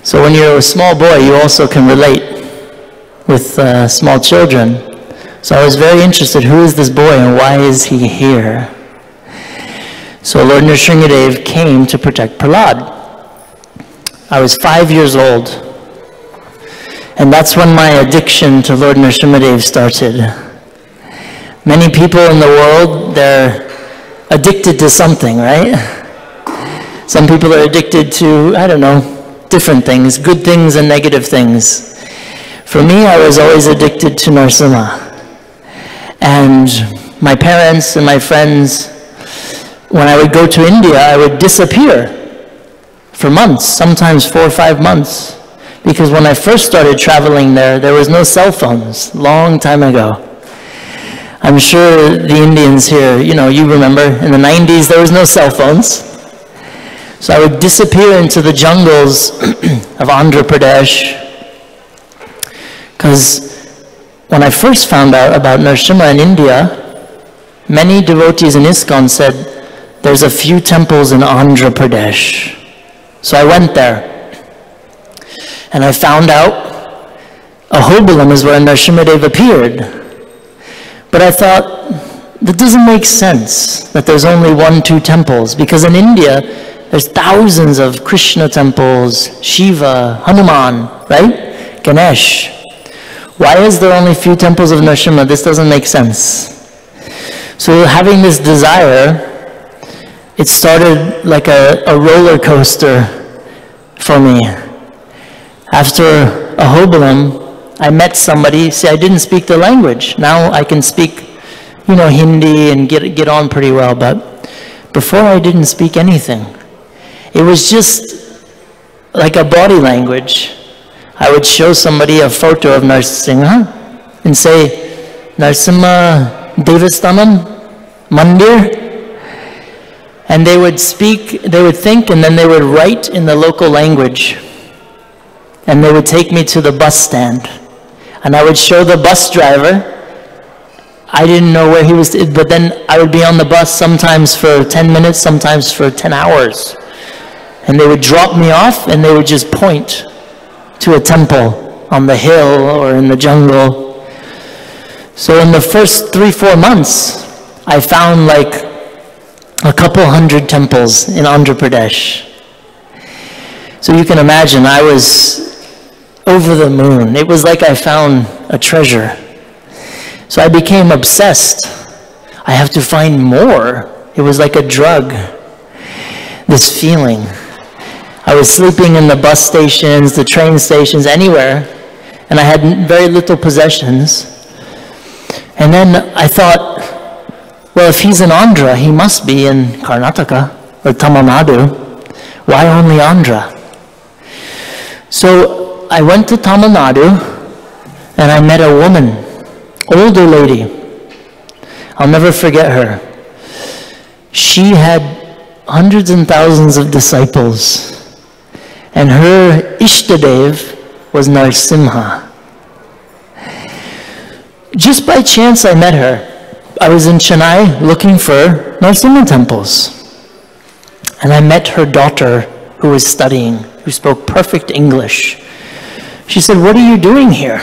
So when you're a small boy, you also can relate with small children. So I was very interested, who is this boy and why is he here? So Lord Nrsingadev came to protect Prahlad. I was 5 years old. And that's when my addiction to Lord Nrsingadev started. Many people in the world, they're addicted to something, right? Some people are addicted to, I don't know, different things, good things and negative things. For me, I was always addicted to Narasimha. And my parents and my friends, when I would go to India, I would disappear for months, sometimes 4 or 5 months. Because when I first started traveling there was no cell phones, long time ago. I'm sure the Indians here, you remember, in the 90s there was no cell phones. So I would disappear into the jungles of Andhra Pradesh. Because when I first found out about Narasimha in India, many devotees in ISKCON said, there's a few temples in Andhra Pradesh. So I went there. And I found out Ahobilam is where Nrsingadev appeared. But I thought, that doesn't make sense that there's only 1, 2 temples. Because in India, there's thousands of Krishna temples, Shiva, Hanuman, right? Ganesh. Why is there only a few temples of Nrsimha? This doesn't make sense. So having this desire, it started like a roller coaster for me. After Ahobilam, I met somebody. See, I didn't speak the language. Now I can speak, Hindi and get on pretty well. But before I didn't speak anything. It was just like a body language. I would show somebody a photo of Narasimha and say, Narasimha Devasthanam Mandir. And they would speak, they would think, and then they would write in the local language. And they would take me to the bus stand. And I would show the bus driver. I didn't know where he was, but then I would be on the bus sometimes for 10 minutes, sometimes for 10 hours. And they would drop me off and they would just point to a temple on the hill or in the jungle. So in the first 3 or 4 months, I found like a couple 100 temples in Andhra Pradesh. So you can imagine, I was over the moon. It was like I found a treasure. So I became obsessed. I have to find more. It was like a drug, this feeling. I was sleeping in the bus stations, the train stations, anywhere, and I had very little possessions. And then I thought, well, if he's in Andhra, he must be in Karnataka or Tamil Nadu. Why only Andhra? So I went to Tamil Nadu and I met a woman, older lady. I'll never forget her. She had hundreds and thousands of disciples. And her Ishtadev was Narasimha. Just by chance I met her. I was in Chennai looking for Narasimha temples. And I met her daughter who was studying, who spoke perfect English. She said, "What are you doing here?"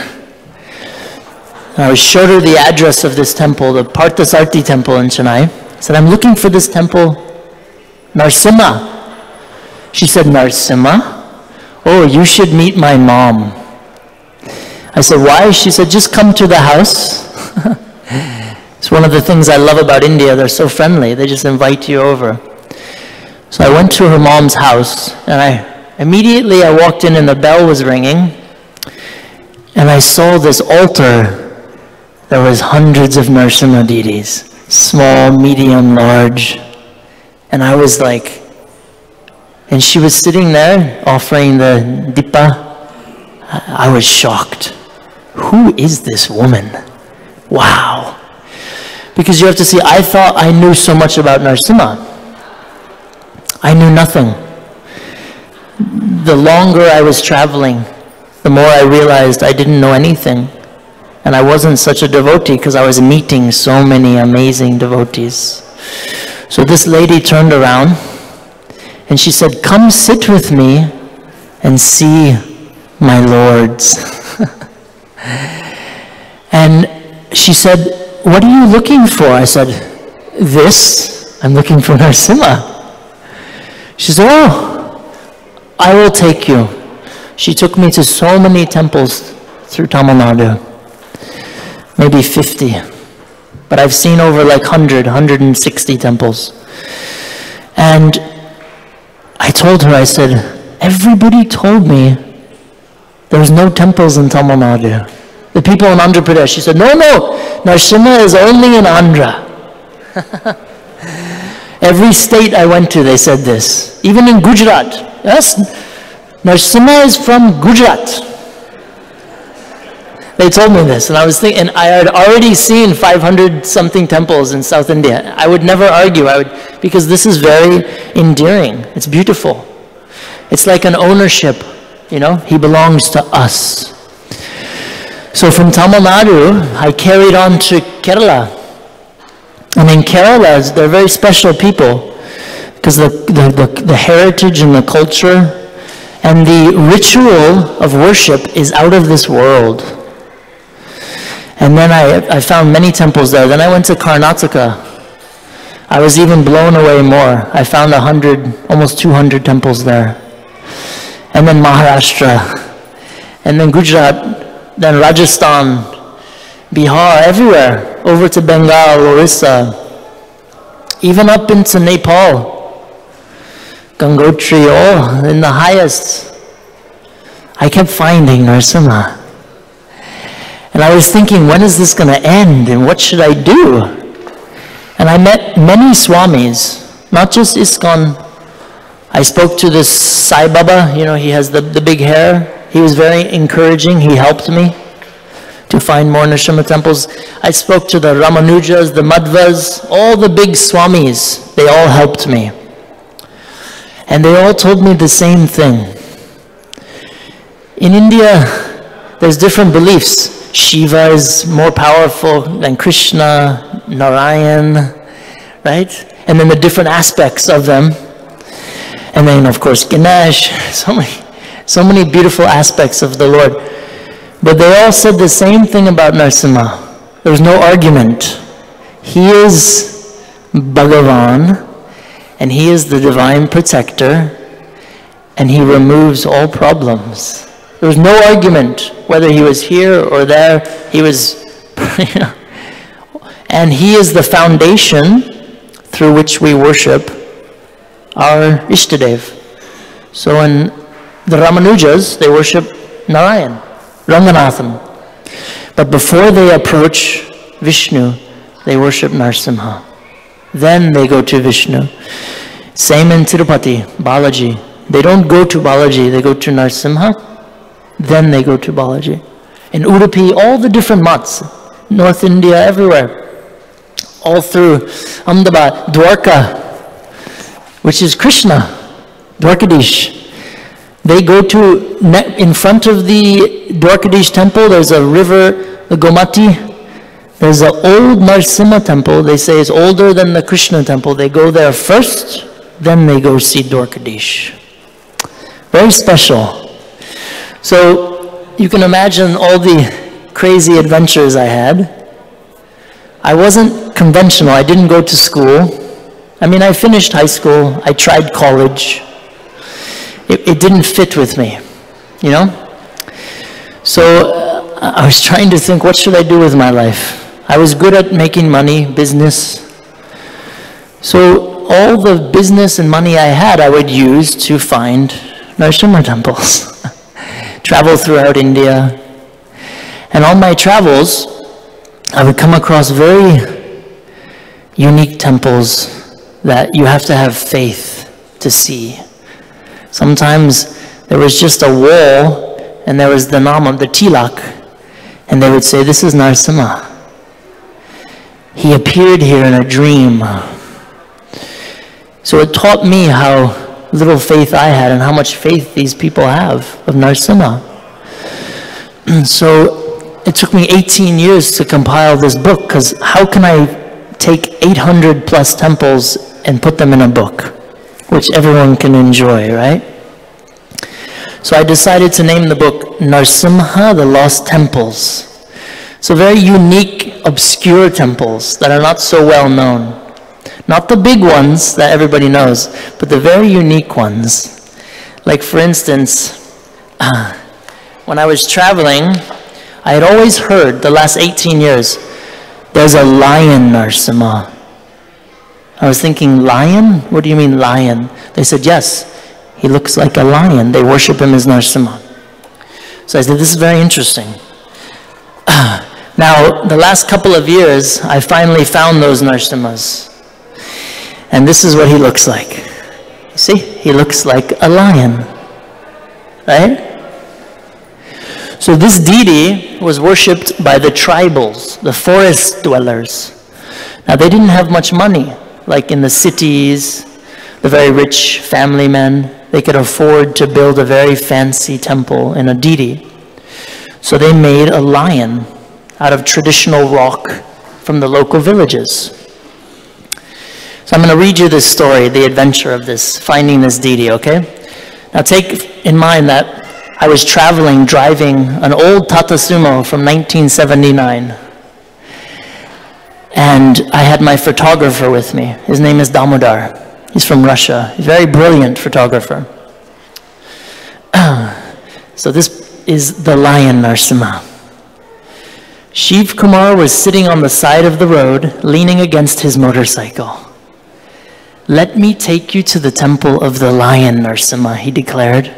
And I showed her the address of this temple, the Parthasarthi temple in Chennai. I said, "I'm looking for this temple, Narasimha." She said, "Narasimha? Oh, you should meet my mom." I said, "Why?" She said, "Just come to the house." It's one of the things I love about India. They're so friendly. They just invite you over. So I went to her mom's house, and immediately I walked in and the bell was ringing. And I saw this altar. There was hundreds of Narasimha deities, small, medium, large. And I was like, and she was sitting there offering the dipa. I was shocked. Who is this woman? Wow. Because you have to see, I thought I knew so much about Narasimha. I knew nothing. The longer I was traveling, the more I realized I didn't know anything. And I wasn't such a devotee because I was meeting so many amazing devotees. So this lady turned around and she said, "Come sit with me and see my lords. And she said, what are you looking for? I said, this, I'm looking for Narasimha. She said, oh, I will take you. She took me to so many temples through Tamil Nadu, maybe 50. But I've seen over like 160 temples. And I told her, I said, everybody told me there was no temples in Tamil Nadu. The people in Andhra Pradesh. She said, no, Narasimha is only in Andhra. Every state I went to, they said this. Even in Gujarat. Yes, Narasimha is from Gujarat. They told me this, and I was thinking, and I had already seen 500 something temples in South India. I would never argue, because this is very endearing. It's beautiful. It's like an ownership, you know, he belongs to us. So from Tamil Nadu, I carried on to Kerala. And in Kerala, they're very special people, because the heritage and the culture and the ritual of worship is out of this world. And then I found many temples there. Then I went to Karnataka. I was even blown away more. I found 100, almost 200 temples there. And then Maharashtra. And then Gujarat. Then Rajasthan. Bihar, everywhere. Over to Bengal, Orissa. Even up into Nepal. Gangotri, oh, in the highest. I kept finding Narasimha. And I was thinking, when is this going to end, and what should I do? And I met many Swamis, not just ISKCON. I spoke to this Sai Baba, you know, he has the big hair. He was very encouraging. He helped me to find more Narasimha temples. I spoke to the Ramanujas, the Madhvas, all the big Swamis. They all helped me. And they all told me the same thing. In India, there's different beliefs. Shiva is more powerful than Krishna, Narayan, right? And then the different aspects of them. And then, of course, Ganesh, so many beautiful aspects of the Lord. But they all said the same thing about Narasimha. There was no argument. He is Bhagavan, and he is the divine protector, and he removes all problems. There was no argument whether he was here or there. He was, you know, and he is the foundation through which we worship our Ishtadev. So in the Ramanujas, they worship Narayan, Ranganathan. But before they approach Vishnu, they worship Narasimha. Then they go to Vishnu. Same in Tirupati, Balaji. They don't go to Balaji, they go to Narasimha. Then they go to Balaji. In Udupi, all the different mats, North India, everywhere, all through Ahmedabad, Dwarka, which is Krishna, Dwarkadish. They go to, in front of the Dwarkadish temple, there's a river, the Gomati. There's an old Narasimha temple, they say is older than the Krishna temple. They go there first, then they go see Dwarkadish. Very special. So you can imagine all the crazy adventures I had. I wasn't conventional. I didn't go to school. I mean, I finished high school. I tried college. It didn't fit with me, you know? So I was trying to think, what should I do with my life? I was good at making money, business. So all the business and money I had, I would use to find Narasimha temples. Travel throughout India. And on my travels, I would come across very unique temples that you have to have faith to see. Sometimes there was just a wall and there was the nama, the tilak, and they would say, this is Narasimha. He appeared here in a dream. So it taught me how little faith I had and how much faith these people have of Narasimha. So it took me 18 years to compile this book, because how can I take 800 plus temples and put them in a book, which everyone can enjoy, right? So I decided to name the book Narsimha, the Lost Temples. So very unique, obscure temples that are not so well known. Not the big ones that everybody knows, but the very unique ones. Like for instance, when I was traveling, I had always heard, the last 18 years, there's a lion Narsimha. I was thinking, lion? What do you mean lion? They said, yes, he looks like a lion. They worship him as Narsimha. So I said, this is very interesting. Now, the last couple of years, I finally found those Narsimhas. And this is what he looks like. You see, he looks like a lion, right? So this deity was worshipped by the tribals, the forest dwellers. Now, they didn't have much money. Like in the cities, the very rich family men, they could afford to build a very fancy temple and a deity. So they made a lion out of traditional rock from the local villages. So I'm going to read you this story, the adventure of this, finding this deity, okay? Now take in mind that I was traveling, driving an old Tata Sumo from 1979. And I had my photographer with me. His name is Damodar. He's from Russia. He's a very brilliant photographer. So this is the lion Narsimha. Shiv Kumar was sitting on the side of the road, leaning against his motorcycle. "Let me take you to the temple of the lion Narsimha," he declared.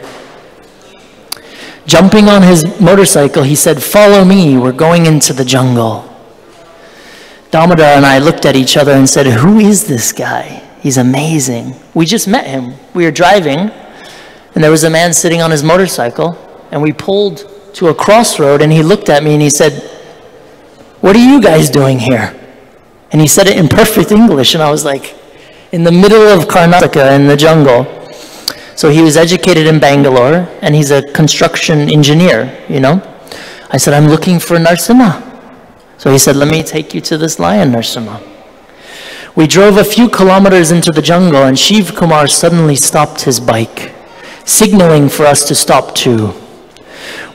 Jumping on his motorcycle, he said, "Follow me, we're going into the jungle." Damodar and I looked at each other and said, "Who is this guy? He's amazing. We just met him. We were driving, and there was a man sitting on his motorcycle, and we pulled to a crossroad, and he looked at me and he said, 'What are you guys doing here?' And he said it in perfect English, and I was like, in the middle of Karnataka in the jungle. So he was educated in Bangalore, and he's a construction engineer, you know. I said, "I'm looking for Narsimha." So he said, "Let me take you to this lion Narsimha." We drove a few kilometers into the jungle, and Shiv Kumar suddenly stopped his bike, signaling for us to stop too.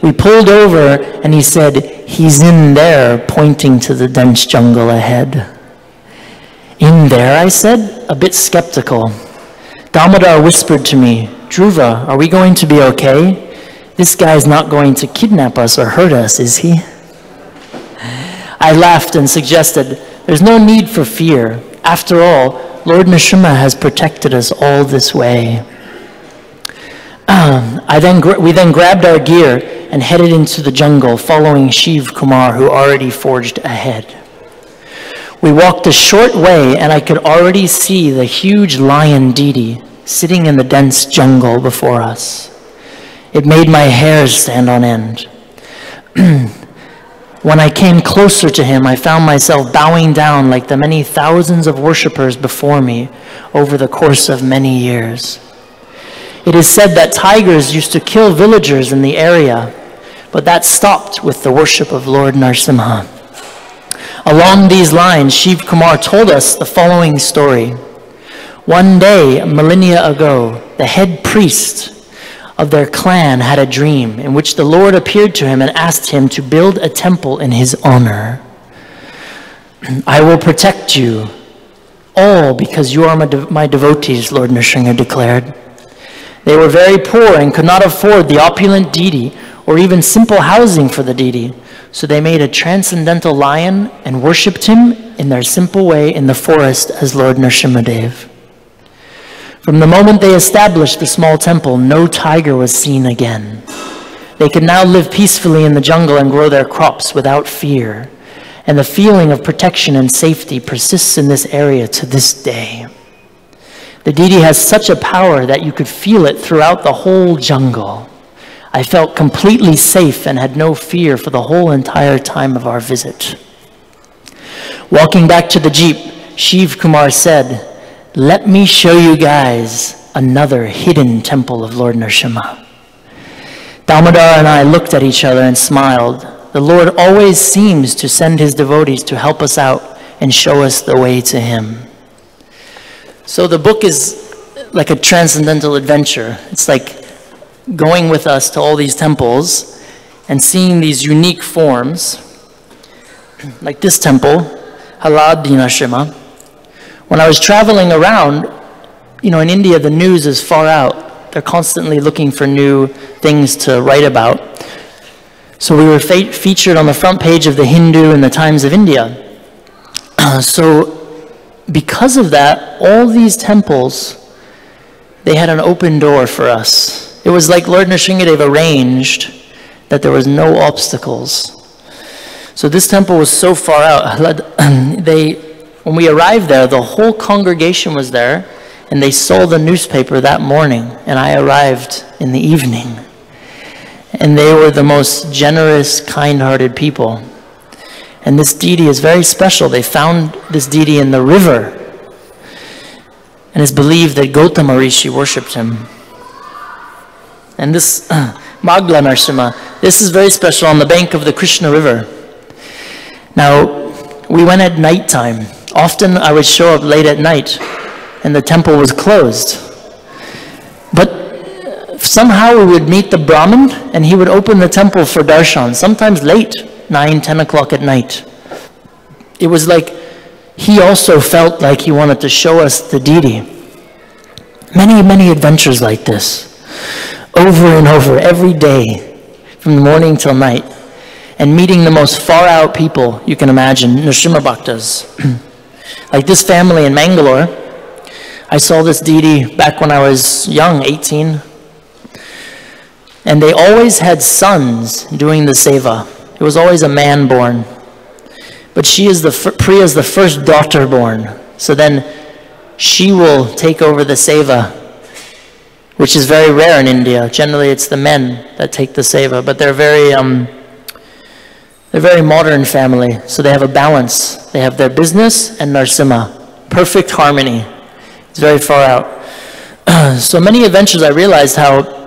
We pulled over, and he said, "He's in there," pointing to the dense jungle ahead. "In there?" I said, a bit skeptical. Damodar whispered to me, "Dhruva, are we going to be okay? This guy's not going to kidnap us or hurt us, is he?" I laughed and suggested, "There's no need for fear. After all, Lord Nrsimha has protected us all this way." We then grabbed our gear and headed into the jungle, following Shiv Kumar, who already forged ahead. We walked a short way, and I could already see the huge lion deity sitting in the dense jungle before us. It made my hairs stand on end. When I came closer to him, I found myself bowing down like the many thousands of worshippers before me over the course of many years. It is said that tigers used to kill villagers in the area, but that stopped with the worship of Lord Nrsimha. Along these lines, Shiv Kumar told us the following story. One day, millennia ago, the head priest of their clan had a dream in which the Lord appeared to him and asked him to build a temple in his honor. "I will protect you all because you are my devotees," Lord Nrsimha declared. They were very poor and could not afford the opulent deity or even simple housing for the deity, so they made a transcendental lion and worshipped him in their simple way in the forest as Lord Nrsimhadev. From the moment they established the small temple, no tiger was seen again. They could now live peacefully in the jungle and grow their crops without fear, and the feeling of protection and safety persists in this area to this day. The deity has such a power that you could feel it throughout the whole jungle. I felt completely safe and had no fear for the whole entire time of our visit. Walking back to the jeep, Shiv Kumar said, "Let me show you guys another hidden temple of Lord Nrsimha." Damodar and I looked at each other and smiled. The Lord always seems to send his devotees to help us out and show us the way to him. So the book is like a transcendental adventure. It's like going with us to all these temples and seeing these unique forms, like this temple, Haladi Nrsimha. When I was traveling around, in India, the news is far out. They're constantly looking for new things to write about. So we were featured on the front page of the Hindu and the Times of India. So because of that, all these temples, they had an open door for us. It was like Lord Nrsingadev arranged that there was no obstacles. So this temple was so far out. When we arrived there, the whole congregation was there, and they saw the newspaper that morning, and I arrived in the evening. And they were the most generous, kind-hearted people. And this deity is very special. They found this deity in the river. And it's believed that Gautama Rishi worshipped him. And this Magla Nrsimha, this is very special on the bank of the Krishna River. Now, we went at nighttime. Often I would show up late at night, and the temple was closed. But somehow we would meet the Brahmin, and he would open the temple for darshan, sometimes late, 9, 10 o'clock at night. It was like he also felt like he wanted to show us the deity. Many, many adventures like this, over and over, every day, from the morning till night, and meeting the most far-out people you can imagine, Nrsimha Bhaktas. Like this family in Mangalore, I saw this deity back when I was young, 18, and they always had sons doing the seva. It was always a man born. But Priya is the first daughter born. So then she will take over the seva, which is very rare in India. Generally it's the men that take the seva, but they're very modern family, so they have a balance. They have their business and Nrsimha. Perfect harmony. It's very far out. So many adventures I realized how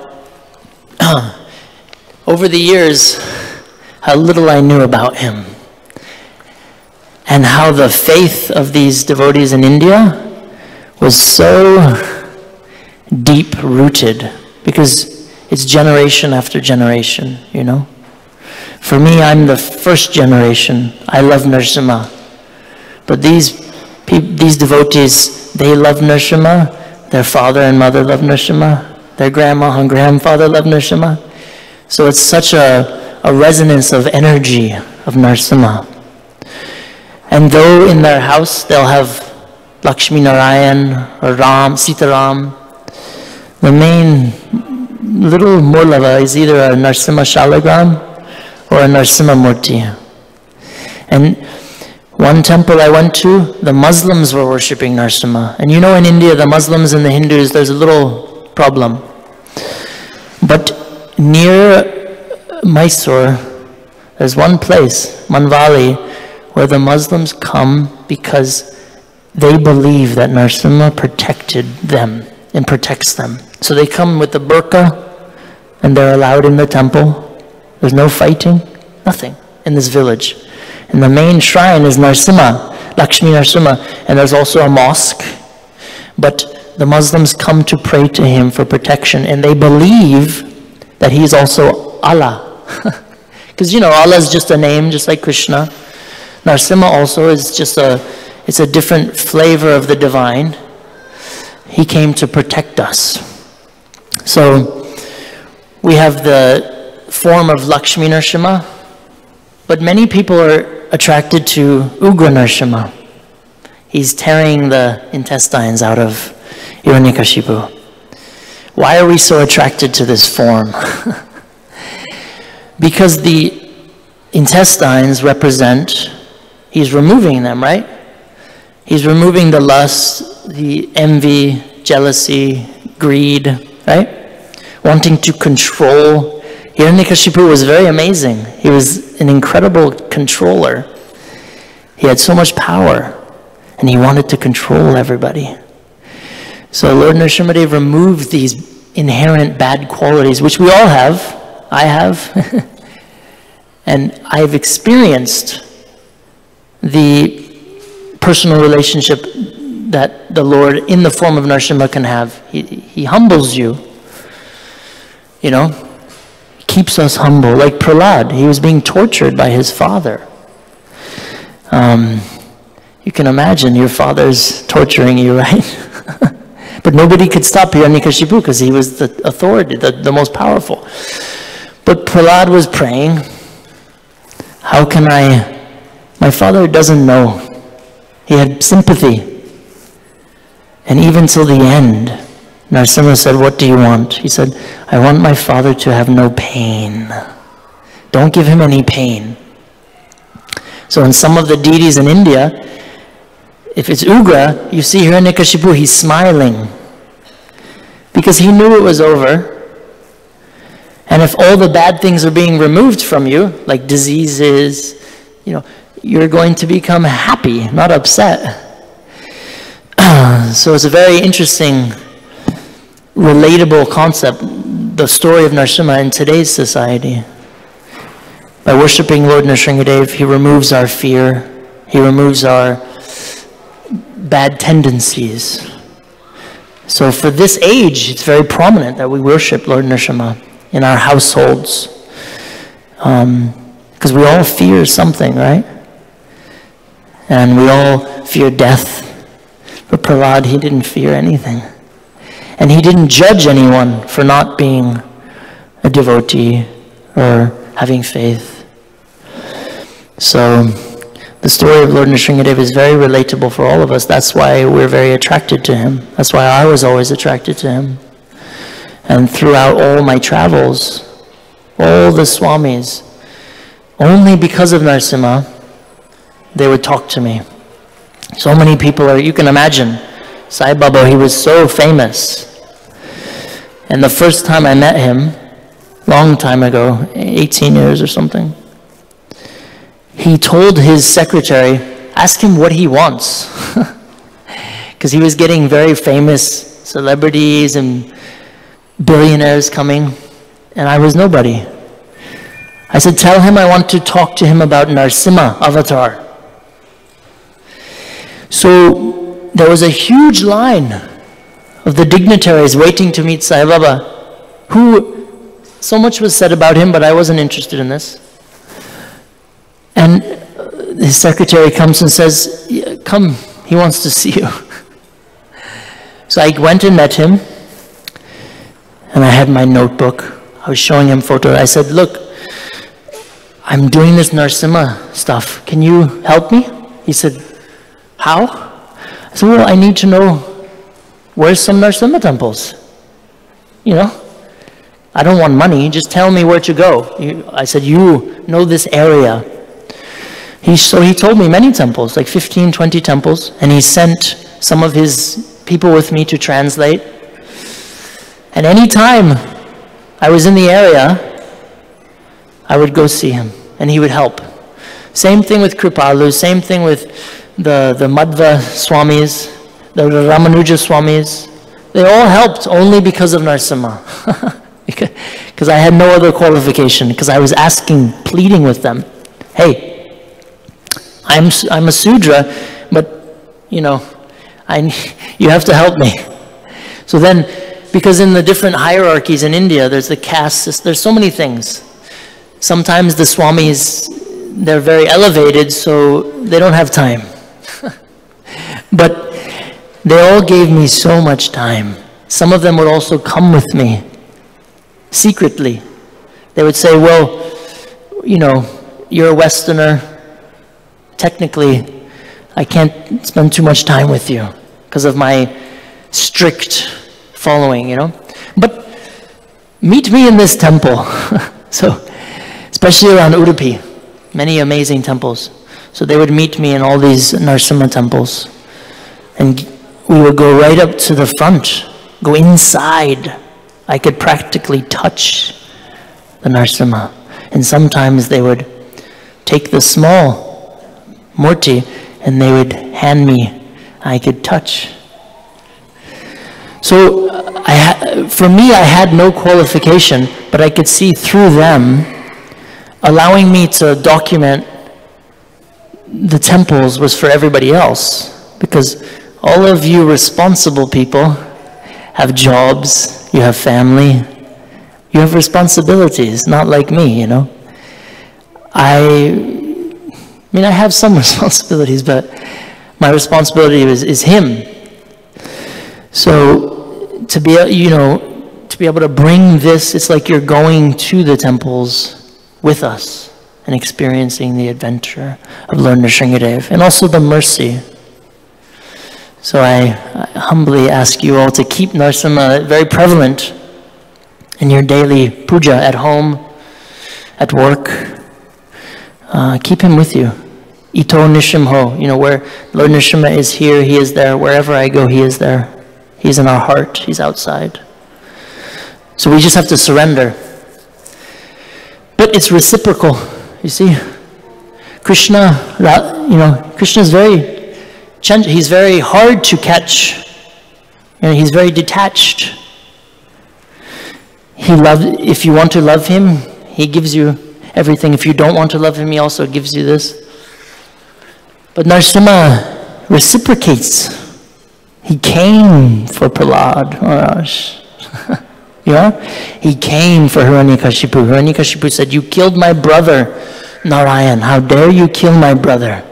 over the years, how little I knew about him. And how the faith of these devotees in India was so deep-rooted, because it's generation after generation, For me, I'm the first generation. I love Nrsimha. But these devotees, they love Nrsimha. Their father and mother love Nrsimha. Their grandma and grandfather love Nrsimha. So it's such a resonance of energy of Nrsimha. And though in their house they'll have Lakshmi Narayan or Ram, Sitaram, the main little Murlava is either a Nrsimha Shalagram or a Nrsimha Murti. And one temple I went to, the Muslims were worshipping Nrsimha. And in India, the Muslims and the Hindus, there's a little problem. But near Mysore, there's one place, Manvali, where the Muslims come because they believe that Nrsimha protected them and protects them. So they come with the burqa, and they're allowed in the temple. There's no fighting, nothing in this village. And the main shrine is Nrsimha, Lakshmi Nrsimha, and there's also a mosque. But the Muslims come to pray to him for protection, and they believe that he's also Allah. Because Allah is just a name, just like Krishna. Nrsimha also is it's a different flavor of the divine. He came to protect us. So we have the form of Lakshmi Nrsimha, but many people are attracted to Ugra Nrsimha. He's tearing the intestines out of Hiranyakashipu. Why are we so attracted to this form? Because the intestines represent, he's removing them, right? He's removing the lust, the envy, jealousy, greed, right? Wanting to control. Hiranyakashipu was very amazing. He was an incredible controller. He had so much power, and he wanted to control everybody. So Lord Nrsimhadev removed these inherent bad qualities, which we all have. I have. And I've experienced the personal relationship that the Lord in the form of Nrsimha can have. He humbles you. you know, keeps us humble. Like Prahlad, he was being tortured by his father. You can imagine your father's torturing you, right? But nobody could stop Hiranyakashipu because he was the authority, the most powerful. But Prahlad was praying, how can my father doesn't know. He had sympathy. And even till the end, Narasimha said, what do you want? He said, I want my father to have no pain. Don't give him any pain. So in some of the deities in India, if it's Ugra, you see Hiranyakashipu, he's smiling. Because he knew it was over. And if all the bad things are being removed from you, like diseases, you know, you're going to become happy, not upset. So it's a very interesting, relatable concept, the story of Narasimha in today's society. By worshiping Lord Nrsingadev, he removes our fear, he removes our bad tendencies. So for this age, it's very prominent that we worship Lord Nrsimha in our households. Because we all fear something, right? And we all fear death. But Prahlad, he didn't fear anything. And he didn't judge anyone for not being a devotee or having faith. So the story of Lord Nrsingadev is very relatable for all of us. That's why we're very attracted to him. That's why I was always attracted to him. And throughout all my travels, all the Swamis, only because of Narasimha, they would talk to me. So many people you can imagine, Sai Baba, he was so famous. And the first time I met him, long time ago, 18 years or something, he told his secretary, ask him what he wants. Because he was getting very famous celebrities and billionaires coming, and I was nobody. I said, tell him I want to talk to him about Narasimha avatar. So there was a huge line of the dignitaries waiting to meet Sai Baba, who, so much was said about him, but I wasn't interested in this. And his secretary comes and says, yeah, come, he wants to see you. So I went and met him, and I had my notebook. I was showing him photos. I said, look, I'm doing this Narasimha stuff. Can you help me? He said, how? I said, well, I need to know where's some Narasimha temples. You know, I don't want money. Just tell me where to go. I said, you know this area. So he told me many temples, like 15, 20 temples, and he sent some of his people with me to translate. And any time I was in the area, I would go see him, and he would help. Same thing with Kripalu, same thing with the Madhva Swamis, the Ramanuja Swamis. They all helped only because of Narasimha. Because I had no other qualification, because I was asking, pleading with them, hey, I'm a Sudra, but, you know, you have to help me. So then, because in the different hierarchies in India, there's the caste, there's so many things. Sometimes the Swamis, they're very elevated, so they don't have time. But they all gave me so much time. Some of them would also come with me, secretly. They would say, well, you know, you're a Westerner. Technically, I can't spend too much time with you because of my strict following, you know. But meet me in this temple. So, especially around Udupi, many amazing temples. So they would meet me in all these Narasimha temples. And we would go right up to the front, go inside. I could practically touch the Narasimha. And sometimes they would take the small Murti, and they would hand me, I could touch. So for me, I had no qualification, but I could see through them, allowing me to document the temples was for everybody else, because all of you responsible people have jobs, you have family, You have responsibilities, not like me, you know. I mean, I have some responsibilities, but my responsibility is him. So to be, you know, to be able to bring this, it's like you're going to the temples with us and experiencing the adventure of Lord Nrsingadev, and also the mercy. So I humbly ask you all to keep Narasimha very prevalent in your daily puja at home, at work. Keep him with you. Ito Nishimho, you know, where Lord Nrsimha is here, he is there. Wherever I go, he is there. He's in our heart, he's outside. So we just have to surrender. But it's reciprocal, you see. Krishna, you know, Krishna is he's very hard to catch. You know, he's very detached. If you want to love him, he gives you everything. If you don't want to love him, he also gives you this. But Narasimha reciprocates. He came for Prahlad Maharaj. You know? He came for Hiranyakashipu. Hiranyakashipu said, "You killed my brother, Narayan. How dare you kill my brother?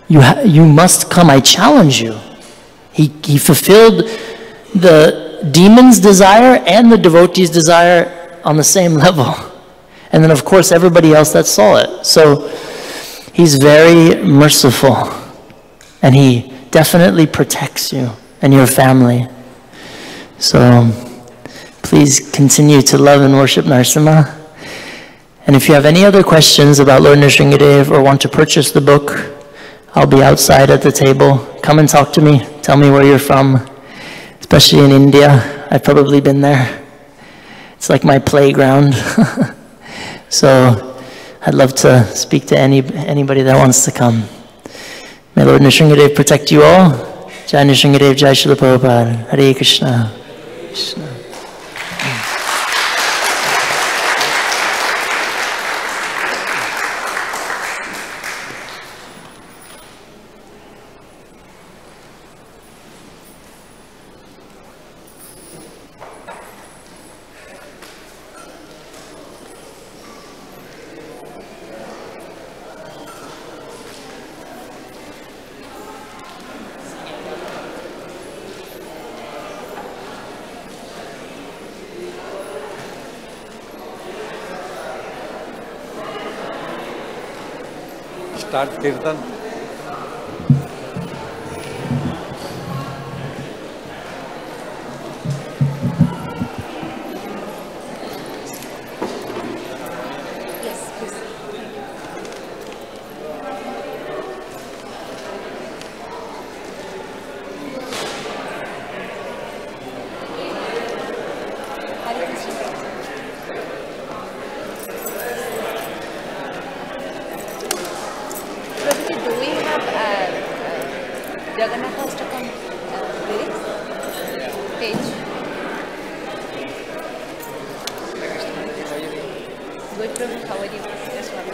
You must come, I challenge you." He fulfilled the demon's desire and the devotee's desire on the same level. And then, of course, everybody else that saw it. So he's very merciful. And he definitely protects you and your family. So please continue to love and worship Narasimha. And if you have any other questions about Lord Nrsingadev or want to purchase the book, I'll be outside at the table. Come and talk to me. Tell me where you're from. Especially in India. I've probably been there. It's like my playground. So I'd love to speak to anybody that wants to come. May Lord Nrsingadev protect you all. Jai Nrsingadev, Jai Srila Prabhupada. Hare Krishna. Krishna. Start Kirtan. Yes, please. Hare Krishna. Prabhuji, do we have Jagannath Astakam lyrics? Page. Good, Prabhu. How are you? Yes, Prabhu.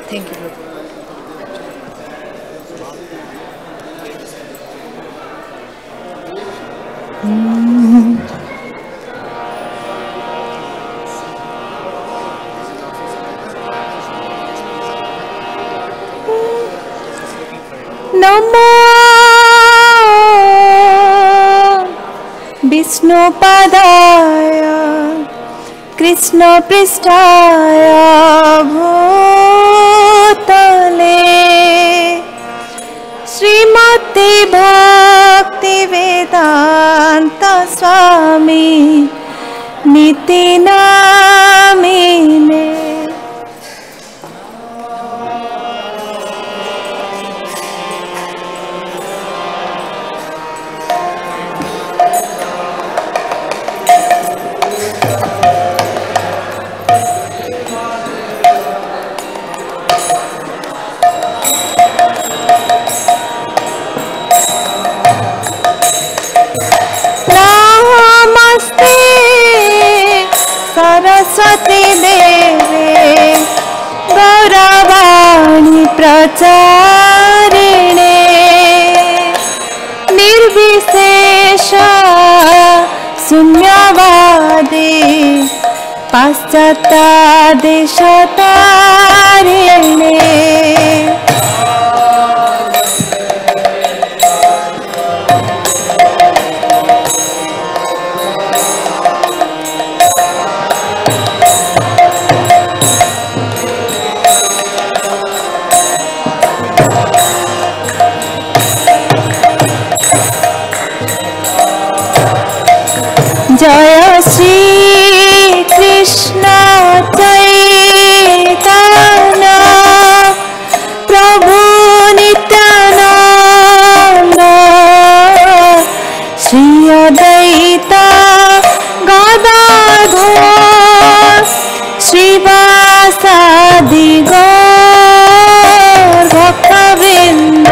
Thank you, Prabhu. Namo Vishnupadaya Krishna Pristhaya Bhutale Srimati Bhakti Vedanta Swami Niti Namine. ब्रह्मचारिणे निर्विशेष शून्यवादी पाश्चात्यादेशतारिणे जय श्री कृष्ण चैतन्य प्रभु नित्यानंद श्री अद्वैत गदाधर श्रीवासादि गौर भक्तवृंद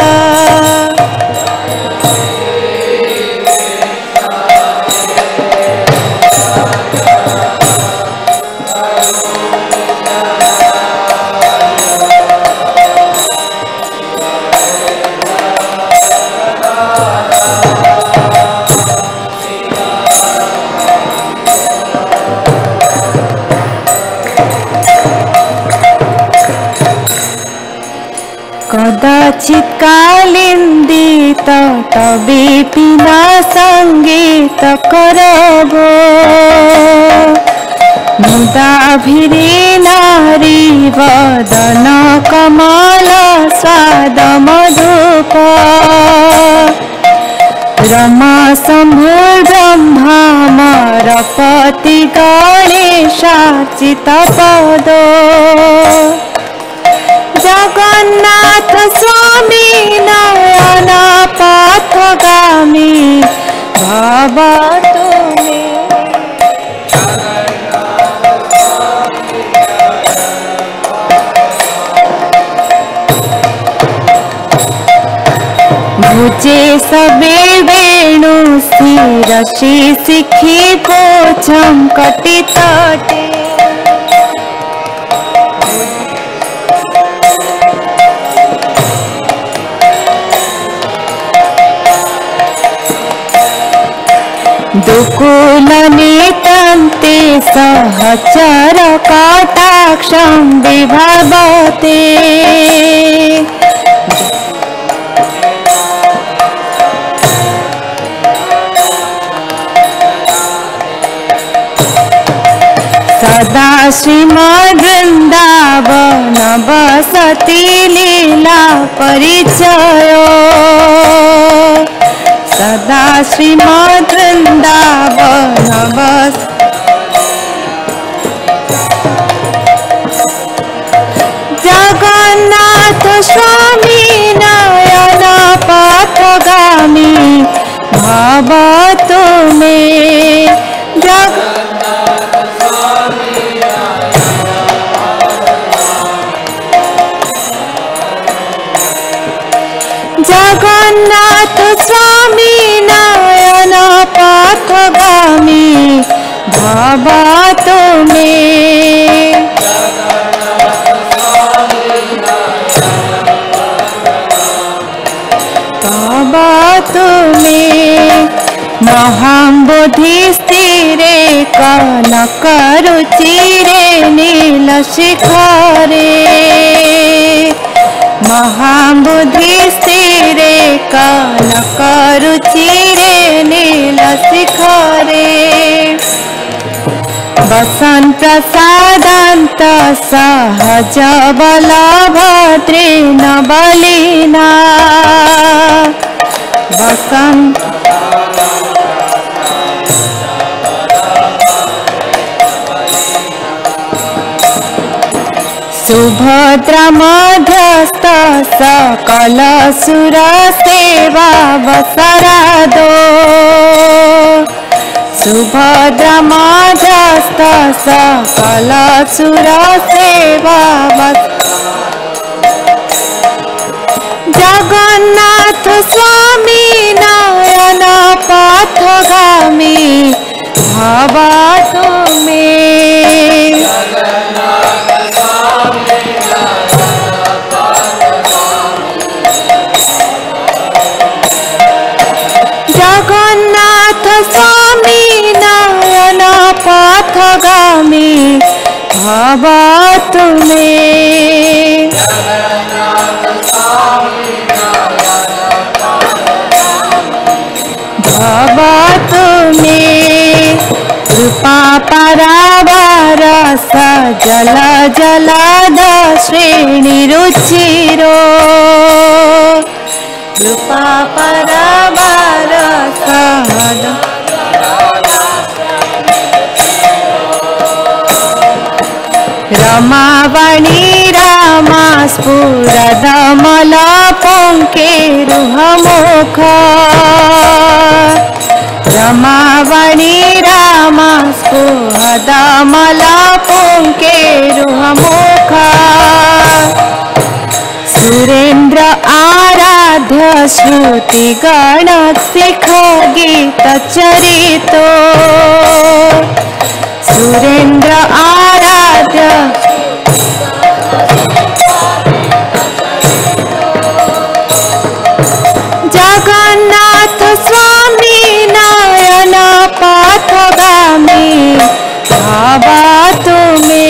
कदाचित् कालिन्दित तविपिना संगीत करबो मुदाभिरे नारी वदन कमल स्वाद मधुप रमा शम्भु ब्रह्मा मरपति गणेशार्चित पदो जगन्नाथ स्वामी नयन पथगामी भव तुमे भुजे सबे वेणु शिरसि शिखी पोछम कटि तटे दुकुल नितन्ते सहचर कटाक्षं विभवते सदा श्रीमद्वृन्दावन वसति लीला परिचय सदा श्रीमद्वृन्दावन वस जगन्नाथ स्वामी नयन पथगामी भवतु मे जगन्नाथ स्वामी नयन पथगामी भवतु मे भवतु मे महाम्बोधि स्थिरे कनकरुचिरे नीलशिखरे महाम्बुधि स्थिरे कनकरुचिरे नीलशिखरे वसन् प्रसादान्त सहज बलभद्रेण बलिना वसन् सुभद्रा मध्यस्थ सकल सुर सेवा वसरादो सुभद्रा मध्यस्थ सकल सुर सेवा जगन्नाथ स्वामी नयन पथगामी भवतु मे भावतु मे भावतु मे कृपा परावारस जल जलाद श्रेणी रुचिरो कृपा परावारस रमावणी रामा स्फुरदमल पङ्केरुहमुख रमावणी रामा स्फुरदमल पङ्केरुहमुख सुरेन्द्र आराध्य श्रुति गण शिख गीत चरितो सुरेन्द्र आराध्य जगन्नाथ स्वामी नयन पथगामी भावतु मे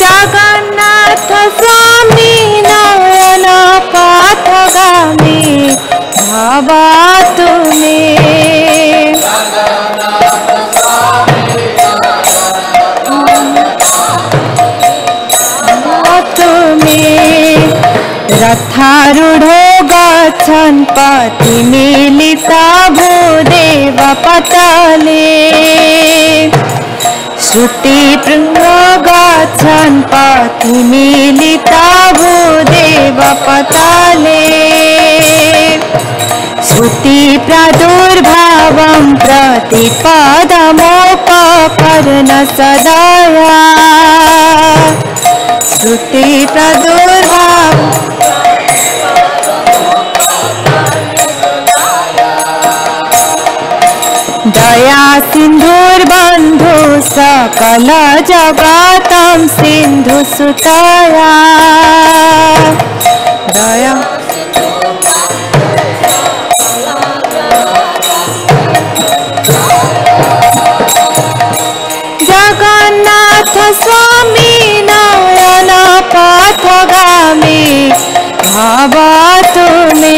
जगन्नाथ स्वामी नयन पथगामी भावतु मे रथारूढ़ो गच्छन् पथि मिलिता भूदेव पतले श्रुति पृङ्ग गच्छन् पथि मिलिता भूदेव पतले श्रुति प्रादुर्भावं प्रतिपदमोपकर्ण सदया श्रुति प्रादुर्भाव दया सिन्धुर्बन्धु सकल जगतं सिन्धु सुतया दया जगन्नाथ स्वामी नयन पथगामी भावतु मे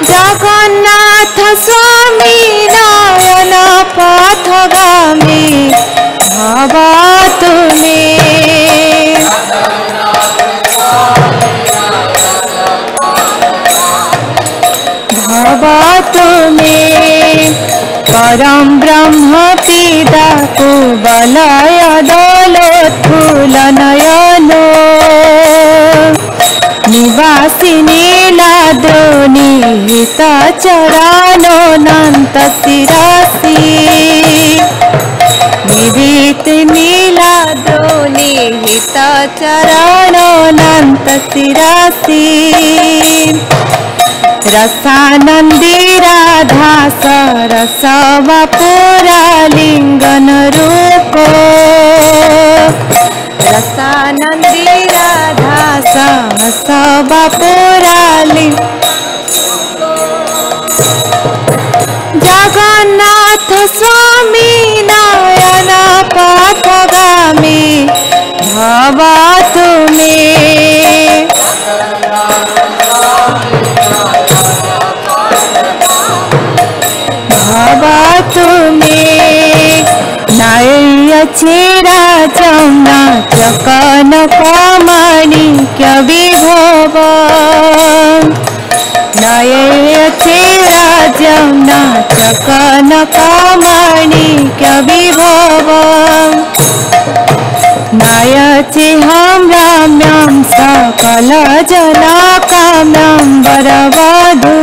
जगन्नाथ स्वामी नयन पथगामी भावतु मे भावतु मे परं ब्रह्म पिता कुवलय दोलोत्फुल्लनयनो निवासी नीलाद्रो निहित चरानोऽनन्त शिरसि निभृत नीलाद्रो निहित चरानोऽनन्त शिरसि रसानंदी राधा सरस वपुरा लिंगन रूपो रसानंदी राधा सरस वपुरा जगन्नाथ स्वामी नयन पथगामी भावतु मे भावतु मे नाय्यचिराजं नाचकनकमाणिक्य विभव नाय्यचिराजं नाचकनकमाणिक्य विभव नायचिहं रम्यं सकल जनकाम्यं वरवधू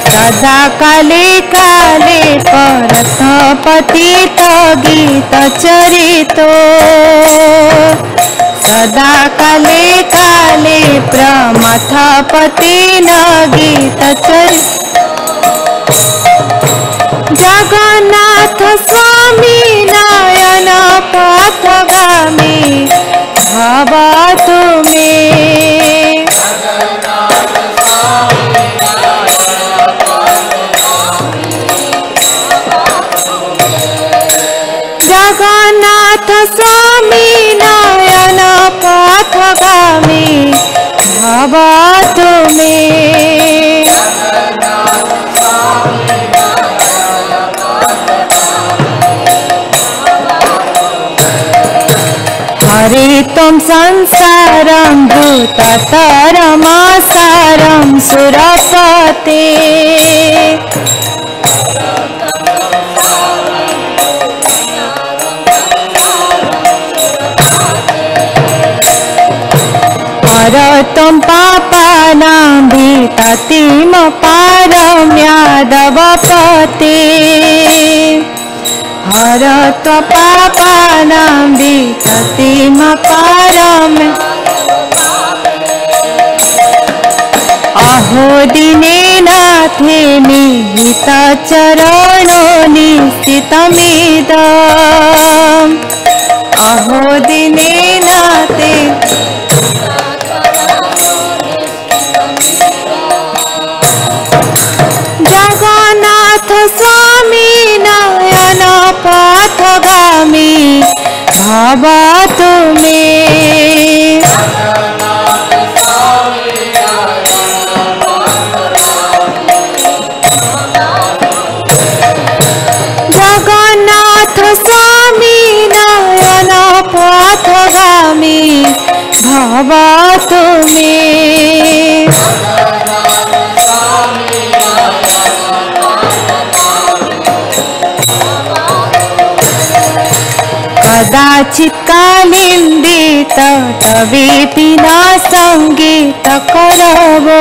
सदा काले काले परथ पतित गीत चरितो सदा काले काले प्रमथपति न गीत चरि जगन्नाथ स्वामी नयन पथगामी भाव तुम्हें जगन्नाथ स्वामी नयन पथगामी भाव तुम्हें हरितं संसारं भूततरमासारं सुरपते हरतं पापानां विततिमपारम्यादवपते हरत पापानां विततिमपारम्य अहो दिने नाथे निहित चरणो निश्चितमिदम् अहो दिने नाथे जगन्नाथ स्वामी नयन पथगामी भाव तुम्हें जगन्नाथ स्वामी नयन पथगामी भाव तुम्हें कदाचित् कालिन्दित तवेति न संगीत करवो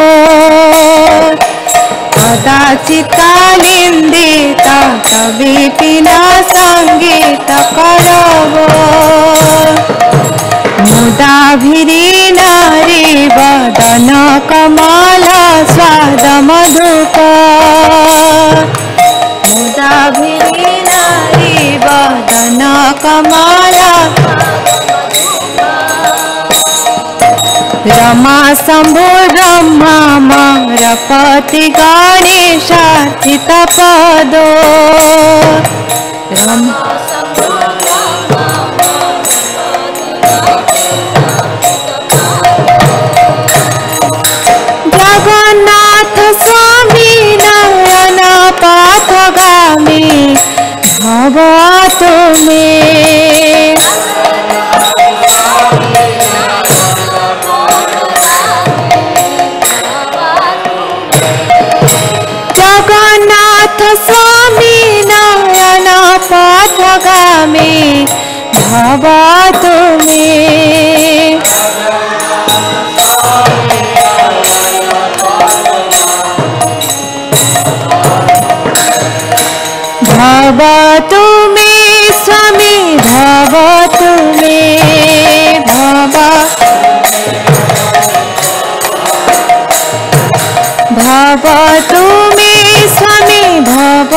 कदाचित् कालिन्दित तवेति न संगीत करवो मुदाभिरी नारी वदन कमल स्वाद मधुप मुदाभिरी नारी वदन कमल रमा शंभु ब्रह्मा मरपति गणेशार्चित पदो रमा जगन्नाथ स्वामी नयन पथगामी भाव तुम्हें जगन्नाथ स्वामी नयन पथगामी भाव तुम्हें भाव तुम्हें स्वामी भाव तुम्हें भाव तुम्हें स्वामी भाव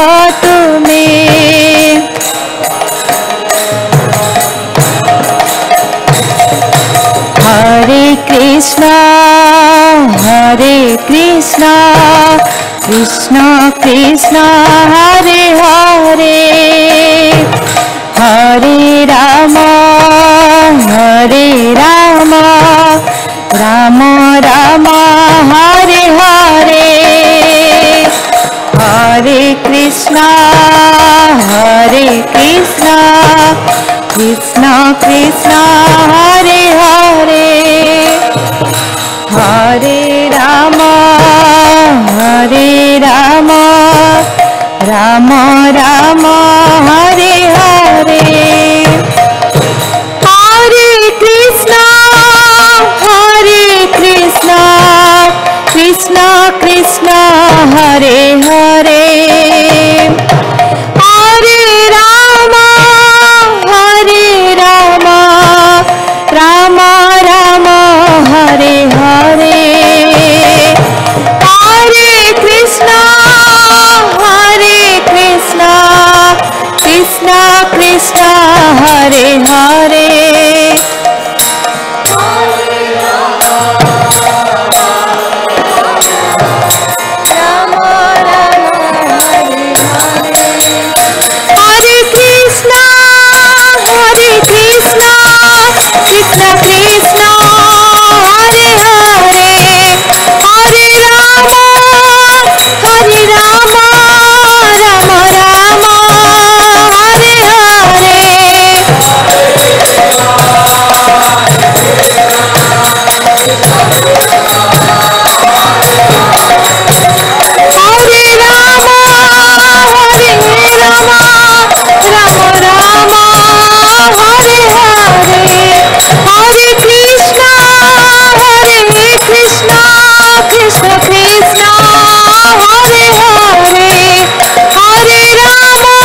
तुम्हें हरे कृष्ण कृष्ण कृष्ण हरे हरे हरे राम राम राम हरे हरे हरे कृष्ण कृष्ण कृष्ण हरे हरे हरे राम राम राम हरे हरे हरे कृष्ण कृष्ण कृष्ण हरे हरे हरे राम राम हरे हरे हरे कृष्णा कृष्ण कृष्ण हरे हरे हरे राम राम राम हरे हरे हरे राम राम हरे हरे हरे कृष्ण कृष्ण कृष्ण हरे हरे हरे राम राम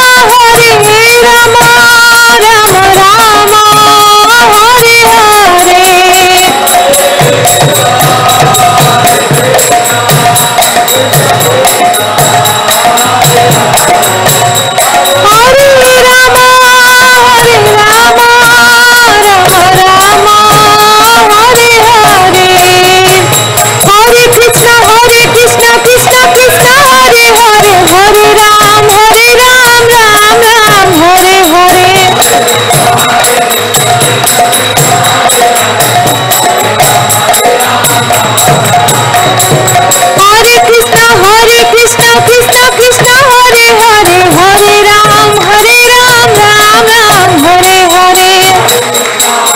राम हरे हरे हरे राम राम हरे हरे हरे कृष्ण कृष्ण कृष्ण हरे हरे हरे राम राम हरे हरे हरे कृष्ण कृष्ण कृष्ण हरे हरे हरे राम राम हरे हरे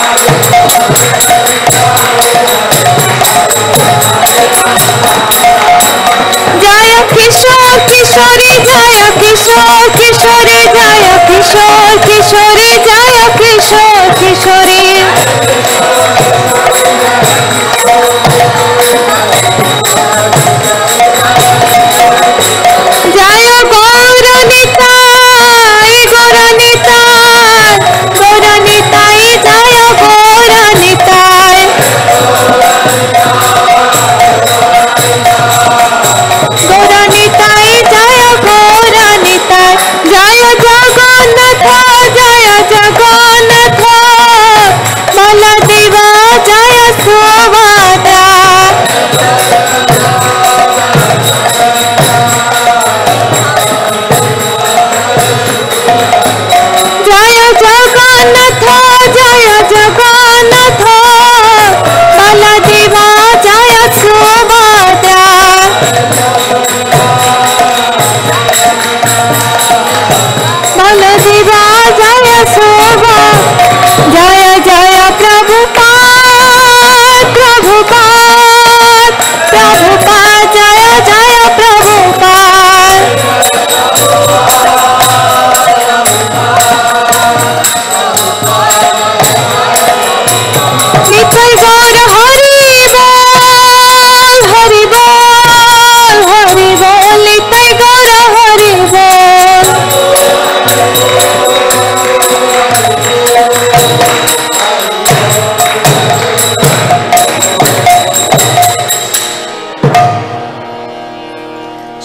जय किशोर किशोरी जय किशोर किशोरी जय किशोर किशोरी जय किशोर किशोरी जय गौरनिताई गौरनिताई गौरनिताई जय गौरनिताई गौरनिताई जय गौरनिताई जय जगन्नाथ बलदेव जय सुभद्रा जय जगन्नाथ बलदेव जय सुभद्रा बलदेव जय शोभा जय जय प्रभुपाद जय जय प्रभुपाद नित्य गौर हरि बोल नित्य गौर हरि बोल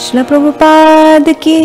श्रील प्रभुपाद की